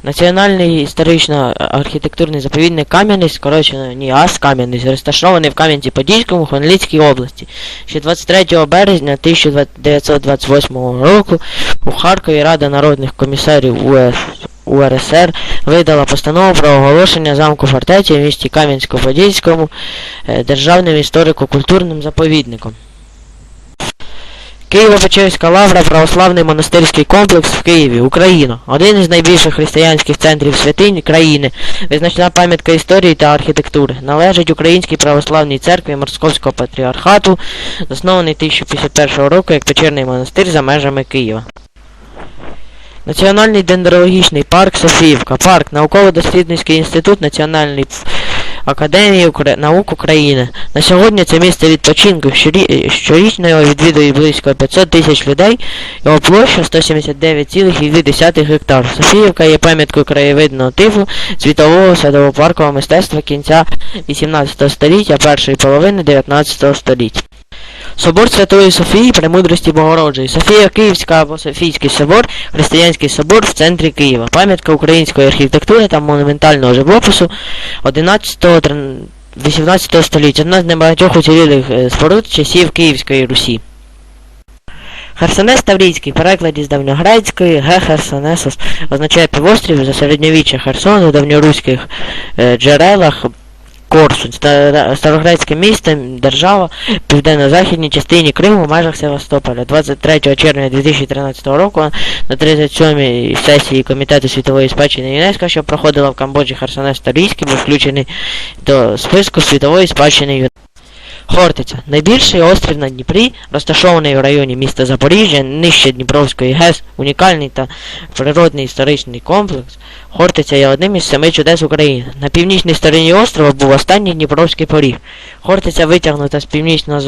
Національний історично-архітектурний заповідник Кам'янець, скорочено НІАЗ Кам'янець, розташований в Кам'янці-Подільському, Хмельницькій області. Ще 23 березня 1928 року у Харкові Рада народних комісарів УРСР видала постанову про оголошення замку-фортеці в місті Кам'янську-Подільському державним історико-культурним заповідником. Києво-Печерська лавра – православний монастирський комплекс в Києві, Україна. Один із найбільших християнських центрів святинь країни, визначна пам'ятка історії та архітектури. Належить Українській православній церкві Московського патріархату, заснований 1051 року як печерний монастир за межами Києва. Національний дендрологічний парк Софіївка. Парк – науково-дослідницький інститут Національної Академії наук України. На сьогодні це місце відпочинку. Щорічно його відвідує близько 500 тисяч людей. Його площа 179,2 гектар. Софіївка є пам'яткою краєвидного типу світового садово-паркового мистецтва кінця 18 століття, першої половини 19 століття. Собор Святої Софії Премудрості Богородиці. Софія Київська або Софійський собор – християнський собор в центрі Києва. Пам'ятка української архітектури та монументального живопису 11-18 століття. Одна з небагатьох уцілілих споруд часів Київської Русі. Херсонес Таврійський, в перекладі з давньогрецької Херсонесос, означає півострів. За середньовіччя Херсон у давньоруських джерелах Корсунь, старогрецьке місто, держава, в південно-західній частині Криму в межах Севастополя. 23 червня 2013 року на 37-й сесії Комітету світової спадщини ЮНЕСКО, що проходила в Камбоджі, Херсонес Таврійський був включений до списку світової спадщини ЮНЕСКО. Хортиця – найбільший острів на Дніпрі, розташований в районі міста Запоріжжя, нижче Дніпровської ГЕС, унікальний та природний історичний комплекс. Хортиця є одним із 7 чудес України. На північній стороні острова був останній Дніпровський поріг. Хортиця витягнута з північного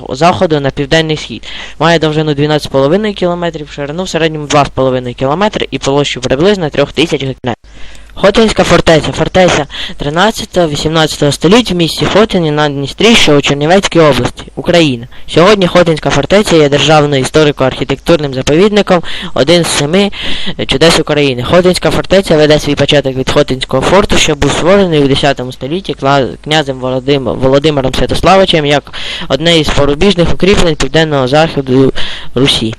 заходу на південний схід. Має довжину 12,5 км, ширину в середньому 2,5 км і площу приблизно 3000 гектарів. Хотинська фортеця. Фортеця 13-18 століть в місті Хотині на Дністрі, що у Чернівецькій області, Україна. Сьогодні Хотинська фортеця є державним історико-архітектурним заповідником, один з 7 чудес України. Хотинська фортеця веде свій початок від Хотинського форту, що був створений у 10 столітті князем Володимиром Святославичем як одне із порубіжних укріплень південного заходу Русі.